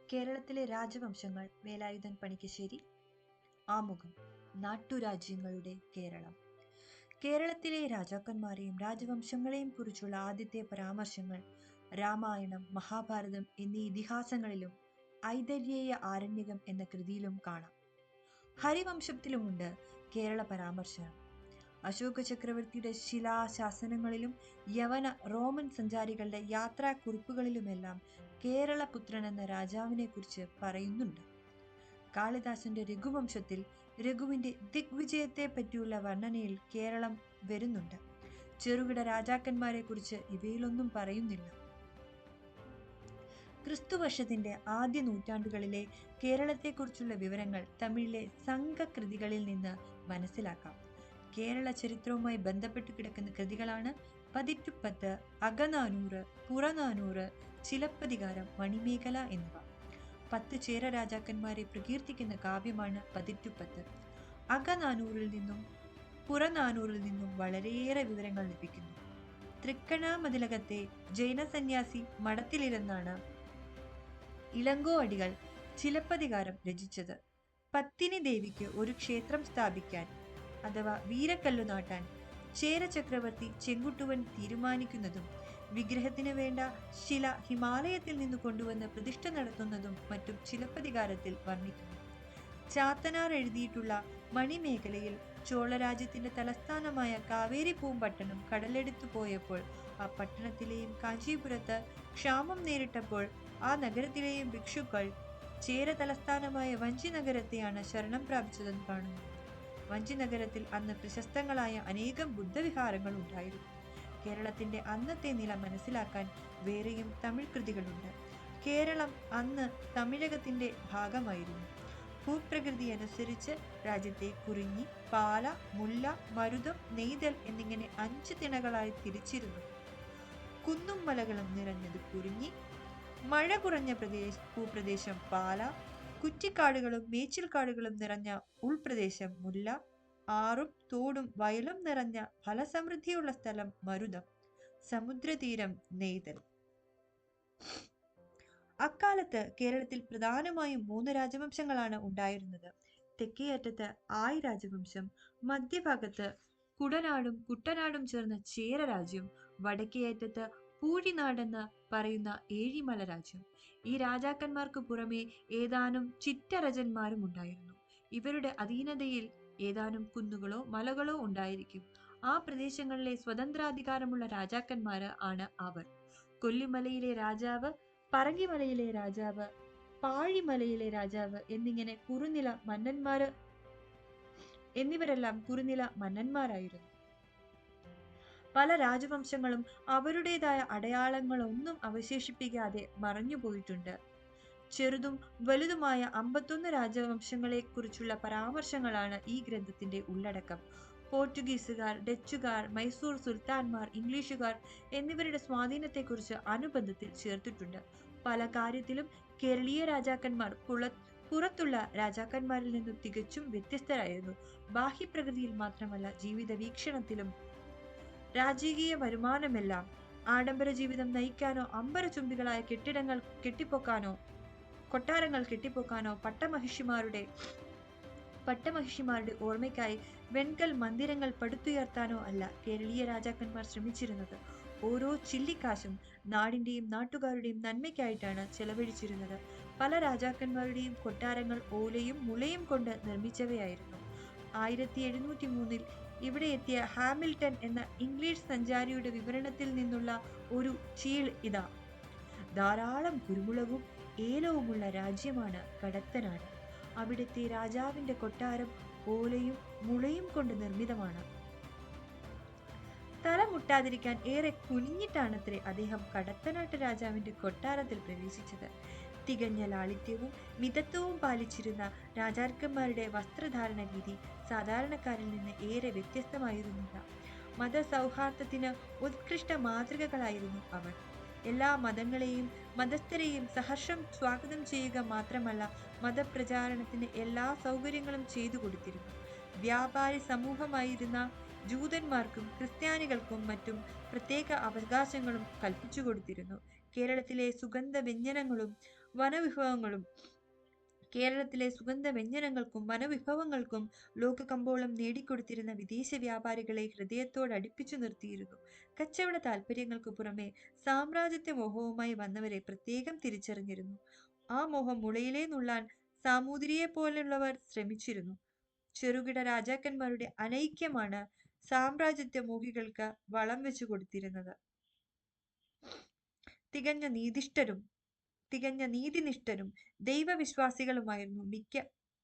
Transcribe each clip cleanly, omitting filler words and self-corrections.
കേരളത്തിലെ രാജവംശങ്ങൾ. വേലായുധൻ പണിക്കശ്ശേരി. ആമുഖം. നാട്ടുരാജ്യങ്ങളുടെ കേരളം. കേരളത്തിലെ രാജാക്കന്മാരെയും രാജവംശങ്ങളെയും കുറിച്ചുള്ള ആദ്യത്തെ പരാമർശങ്ങൾ രാമായണം, മഹാഭാരതം എന്നീ ഇതിഹാസങ്ങളിലും ഐതരേയ ആരണ്യകം എന്ന കൃതിയിലും കാണാം. ഹരിവംശത്തിലുമുണ്ട് കേരള പരാമർശനം. അശോക ചക്രവർത്തിയുടെ ശിലാശാസനങ്ങളിലും യവന റോമൻ സഞ്ചാരികളുടെ യാത്രാക്കുറിപ്പുകളിലുമെല്ലാം കേരളപുത്രൻ എന്ന രാജാവിനെ കുറിച്ച് പറയുന്നുണ്ട്. കാളിദാസന്റെ രഘുവംശത്തിൽ രഘുവിന്റെ ദിഗ്വിജയത്തെ പറ്റിയുള്ള വർണ്ണനയിൽ കേരളം വരുന്നുണ്ട്. ചെറുകിട രാജാക്കന്മാരെ കുറിച്ച് ഇവയിലൊന്നും പറയുന്നില്ല. ക്രിസ്തുവർഷത്തിന്റെ ആദ്യ നൂറ്റാണ്ടുകളിലെ കേരളത്തെക്കുറിച്ചുള്ള വിവരങ്ങൾ തമിഴിലെ സംഘകൃതികളിൽ നിന്ന് മനസ്സിലാക്കാം. കേരള ചരിത്രവുമായി ബന്ധപ്പെട്ടു കിടക്കുന്ന കൃതികളാണ് പതിറ്റുപ്പത്ത്, അകനാനൂറ്, പുറനാനൂറ്, ചിലപ്പതികാരം, മണിമേഖല എന്നിവ. 10 ചേര രാജാക്കന്മാരെ പ്രകീർത്തിക്കുന്ന കാവ്യമാണ് പതിറ്റുപ്പത്ത്. അകനാനൂറിൽ നിന്നും പുറനാനൂറിൽ നിന്നും വളരെയേറെ വിവരങ്ങൾ ലഭിക്കുന്നു. തൃക്കണ്ണാമതിലകത്തെ ജൈനസന്യാസി മഠത്തിലിരുന്നാണ് ഇളങ്കോ അടികൾ ചിലപ്പതികാരം രചിച്ചത്. പത്തിനി ദേവിക്ക് ഒരു ക്ഷേത്രം സ്ഥാപിക്കാൻ അഥവാ വീരക്കല്ലു നാട്ടാൻ ചേര ചക്രവർത്തി ചെങ്കുട്ടുവൻ തീരുമാനിക്കുന്നതും വിഗ്രഹത്തിന് വേണ്ട ശില ഹിമാലയത്തിൽ നിന്ന് കൊണ്ടുവന്ന് പ്രതിഷ്ഠ നടത്തുന്നതും മറ്റും ചിലപ്പതികാരത്തിൽ വർണ്ണിക്കുന്നു. ചാത്തനാർ എഴുതിയിട്ടുള്ള മണിമേഖലയിൽ ചോളരാജ്യത്തിന്റെ തലസ്ഥാനമായ കാവേരിപ്പൂമ്പട്ടണം കടലെടുത്തു പോയപ്പോൾ ആ പട്ടണത്തിലെയും കാഞ്ചീപുരത്ത് ക്ഷാമം നേരിട്ടപ്പോൾ ആ നഗരത്തിലെയും ഭിക്ഷുക്കൾ ചേര തലസ്ഥാനമായ വഞ്ചി നഗരത്തെയാണ് ശരണം പ്രാപിച്ചതെന്ന് കാണുന്നു. വഞ്ചി നഗരത്തിൽ അന്ന് പ്രശസ്തങ്ങളായ അനേകം ബുദ്ധവിഹാരങ്ങൾ ഉണ്ടായിരുന്നു. കേരളത്തിന്റെ അന്നത്തെ നില മനസ്സിലാക്കാൻ വേറെയും തമിഴ് കൃതികളുണ്ട്. കേരളം അന്ന് തമിഴകത്തിന്റെ ഭാഗമായിരുന്നു. ഭൂപ്രകൃതി അനുസരിച്ച് രാജ്യത്തെ കുറിഞ്ഞി, പാല, മുല്ല, മരുതം, നെയ്തൽ എന്നിങ്ങനെ 5 തിണകളായി തിരിച്ചിരുന്നു. കുന്നും മലകളും നിറഞ്ഞത് കുറിഞ്ഞി, മഴ കുറഞ്ഞ ഭൂപ്രദേശം പാല, കുറ്റിക്കാടുകളും മേച്ചിൽക്കാടുകളും നിറഞ്ഞ ഉൾപ്രദേശം മുല്ല, ആറും തോടും വയലും നിറഞ്ഞ ഫലസമൃദ്ധിയുള്ള സ്ഥലം മരുതം, സമുദ്രതീരം നെയ്തൽ. അക്കാലത്ത് കേരളത്തിൽ പ്രധാനമായും 3 രാജവംശങ്ങളാണ് ഉണ്ടായിരുന്നത്. തെക്കേ അറ്റത്ത് ആയി രാജവംശം, മധ്യഭാഗത്ത് കുടനാടും കുട്ടനാടും ചേർന്ന ചേര രാജ്യം, വടക്കേ അറ്റത്ത് പൂഴിനാടെന്ന് പറയുന്ന ഏഴിമല രാജ്യം. ഈ രാജാക്കന്മാർക്ക് പുറമെ ഏതാനും ചിറ്റരജന്മാരും ഉണ്ടായിരുന്നു. ഇവരുടെ അധീനതയിൽ ഏതാനും കുന്നുകളോ മലകളോ ഉണ്ടായിരിക്കും. ആ പ്രദേശങ്ങളിലെ സ്വതന്ത്രാധികാരമുള്ള രാജാക്കന്മാര് ആണ് അവർ. കൊല്ലിമലയിലെ രാജാവ്, പറങ്കിമലയിലെ രാജാവ്, പാഴിമലയിലെ രാജാവ് എന്നിവരെല്ലാം കുറുനില മന്നന്മാരായിരുന്നു. പല രാജവംശങ്ങളും അവരുടേതായ അടയാളങ്ങളൊന്നും അവശേഷിപ്പിക്കാതെ മറഞ്ഞുപോയിട്ടുണ്ട്. ചെറുതും വലുതുമായ 51 രാജവംശങ്ങളെ കുറിച്ചുള്ള പരാമർശങ്ങളാണ് ഈ ഗ്രന്ഥത്തിന്റെ ഉള്ളടക്കം. പോർച്ചുഗീസുകാർ, ഡച്ചുകാർ, മൈസൂർ സുൽത്താൻമാർ, ഇംഗ്ലീഷുകാർ എന്നിവരുടെ സ്വാധീനത്തെക്കുറിച്ച് അനുബന്ധത്തിൽ ചേർത്തിട്ടുണ്ട്. പല കാര്യത്തിലും കേരളീയ രാജാക്കന്മാർ പുറത്തുള്ള രാജാക്കന്മാരിൽ നിന്നും തികച്ചും വ്യത്യസ്തരായിരുന്നു. ബാഹ്യപ്രകൃതിയിൽ മാത്രമല്ല, ജീവിത വീക്ഷണത്തിലും. രാജകീയ വരുമാനമെല്ലാം ആഡംബര ജീവിതം നയിക്കാനോ അമ്പരചുംബികളായ കൊട്ടാരങ്ങൾ കെട്ടിപ്പൊക്കാനോ പട്ടമഹിഷിമാരുടെ ഓർമ്മയ്ക്കായി വെൺകൽ മന്ദിരങ്ങൾ പടുത്തുയർത്താനോ അല്ല കേരളീയ രാജാക്കന്മാർ ശ്രമിച്ചിരുന്നത്. ഓരോ ചില്ലിക്കാശും നാടിന്റെയും നാട്ടുകാരുടെയും നന്മയ്ക്കായിട്ടാണ് ചെലവഴിച്ചിരുന്നത്. പല രാജാക്കന്മാരുടെയും കൊട്ടാരങ്ങൾ ഓലയും മുളയും കൊണ്ട് നിർമ്മിച്ചവയായിരുന്നു. 1703 ഇവിടെ എത്തിയ ഹാമിൽട്ടൺ എന്ന ഇംഗ്ലീഷ് സഞ്ചാരിയുടെ വിവരണത്തിൽ നിന്നുള്ള ഒരു ചീൾ ഇതാ: ധാരാളം കുരുമുളകും ഏലവുമുള്ള രാജ്യമാണ് കടത്തനാട്. അവിടുത്തെ രാജാവിന്റെ കൊട്ടാരം ഓലയും മുളയും കൊണ്ട് നിർമ്മിതമാണ്. തല മുട്ടാതിരിക്കാൻ ഏറെ കുനിഞ്ഞിട്ടാണത്രേ അദ്ദേഹം കടത്തനാട്ട് രാജാവിന്റെ കൊട്ടാരത്തിൽ പ്രവേശിച്ചത്. തികഞ്ഞ ലാളിത്യവും മിതത്വവും പാലിച്ചിരുന്ന രാജാക്കന്മാരുടെ വസ്ത്രധാരണ രീതി സാധാരണക്കാരിൽ നിന്ന് ഏറെ വ്യത്യസ്തമായിരുന്നില്ല. മതസൗഹാർദ്ദത്തിന് ഉത്കൃഷ്ട മാതൃകകളായിരുന്നു അവർ. എല്ലാ മതങ്ങളെയും മതസ്ഥരെയും സഹർഷം സ്വാഗതം ചെയ്യുക മാത്രമല്ല, മതപ്രചാരണത്തിന് എല്ലാ സൗകര്യങ്ങളും ചെയ്തു കൊടുത്തിരുന്നു. വ്യാപാരി സമൂഹമായിരുന്ന ജൂതന്മാർക്കും ക്രിസ്ത്യാനികൾക്കും മറ്റും പ്രത്യേക അവകാശങ്ങളും കൽപ്പിച്ചു കൊടുത്തിരുന്നു. കേരളത്തിലെ സുഗന്ധ വ്യഞ്ജനങ്ങളും വനവിഭവങ്ങളും കേരളത്തിലെ സുഗന്ധ വ്യഞ്ജനങ്ങൾക്കും വനവിഭവങ്ങൾക്കും ലോകകമ്പോളം നേടിക്കൊടുത്തിരുന്ന വിദേശ വ്യാപാരികളെ ഹൃദയത്തോട് അടുപ്പിച്ചു നിർത്തിയിരുന്നു. കച്ചവട താല്പര്യങ്ങൾക്ക് പുറമെ സാമ്രാജ്യത്വ മോഹവുമായി വന്നവരെ പ്രത്യേകം തിരിച്ചറിഞ്ഞിരുന്നു. ആ മോഹം മുളയിലേ നുള്ളാൻ സാമൂതിരിയെപ്പോലുള്ളവർ ശ്രമിച്ചിരുന്നു. ചെറുകിട രാജാക്കന്മാരുടെ അനൈക്യമാണ് സാമ്രാജ്യത്വ മോഹികൾക്ക് വളം വെച്ചു കൊടുത്തിരുന്നത്. തികഞ്ഞ നീതിനിഷ്ഠരും ദൈവവിശ്വാസികളുമായിരുന്നു മിക്ക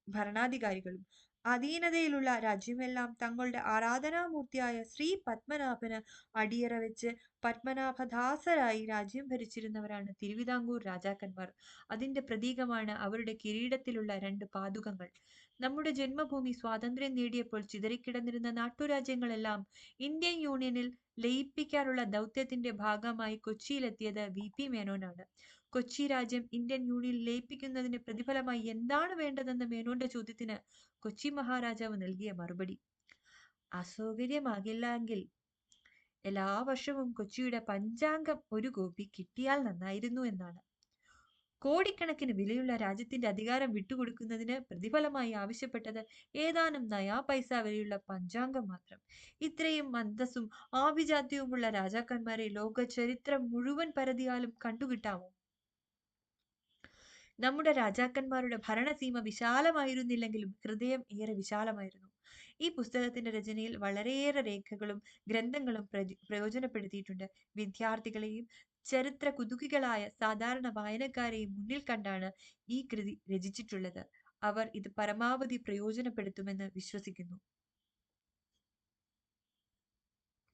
ഭരണാധികാരികളും. അധീനതയിലുള്ള രാജ്യമെല്ലാം തങ്ങളുടെ ആരാധനാമൂർത്തിയായ ശ്രീ പത്മനാഭന് അടിയറ വെച്ച് പത്മനാഭദാസരായി രാജ്യം ഭരിച്ചിരുന്നവരാണ് തിരുവിതാംകൂർ രാജാക്കന്മാർ. അതിന്റെ പ്രതീകമാണ് അവരുടെ കിരീടത്തിലുള്ള 2 പാദുകങ്ങൾ. നമ്മുടെ ജന്മഭൂമി സ്വാതന്ത്ര്യം നേടിയപ്പോൾ ചിതറിക്കിടന്നിരുന്ന നാട്ടുരാജ്യങ്ങളെല്ലാം ഇന്ത്യൻ യൂണിയനിൽ ലയിപ്പിക്കാനുള്ള ദൗത്യത്തിന്റെ ഭാഗമായി കൊച്ചിയിലെത്തിയത് വി.പി. മേനോനാണ്. കൊച്ചി രാജ്യം ഇന്ത്യൻ യൂണിയനിൽ ലയിപ്പിക്കുന്നതിന് പ്രതിഫലമായി എന്താണ് വേണ്ടതെന്ന മേനോന്റെ ചോദ്യത്തിന് കൊച്ചി മഹാരാജാവ് നൽകിയ മറുപടി അസൗകര്യമാകില്ലെങ്കിൽ എല്ലാ വർഷവും കൊച്ചിയുടെ പഞ്ചാംഗം ഒരു കോപ്പി കിട്ടിയാൽ നന്നായിരുന്നു എന്നാണ്. കോടിക്കണക്കിന് വിലയുള്ള രാജ്യത്തിന്റെ അധികാരം വിട്ടുകൊടുക്കുന്നതിന് പ്രതിഫലമായി ആവശ്യപ്പെട്ടത് ഏതാനും നയാ പൈസ വിലയുള്ള പഞ്ചാംഗം മാത്രം. ഇത്രയും അന്തസ്സും ആഭിജാത്യവുമുള്ള രാജാക്കന്മാരെ ലോക ചരിത്രം മുഴുവൻ പരതിയാലും കണ്ടുകിട്ടാമോ? നമ്മുടെ രാജാക്കന്മാരുടെ ഭരണസീമ വിശാലമായിരുന്നില്ലെങ്കിലും ഹൃദയം ഏറെ വിശാലമായിരുന്നു. ഈ പുസ്തകത്തിന്റെ രചനയിൽ വളരെയേറെ രേഖകളും ഗ്രന്ഥങ്ങളും പ്രയോജനപ്പെടുത്തിയിട്ടുണ്ട്. വിദ്യാർത്ഥികളെയും ചരിത്ര കുതുകികളായ സാധാരണ വായനക്കാരെയും മുന്നിൽ കണ്ടാണ് ഈ കൃതി രചിച്ചിട്ടുള്ളത്. അവർ ഇത് പരമാവധി പ്രയോജനപ്പെടുത്തുമെന്ന് വിശ്വസിക്കുന്നു.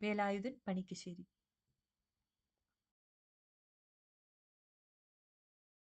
വേലായുധൻ, പണിക്കശ്ശേരി.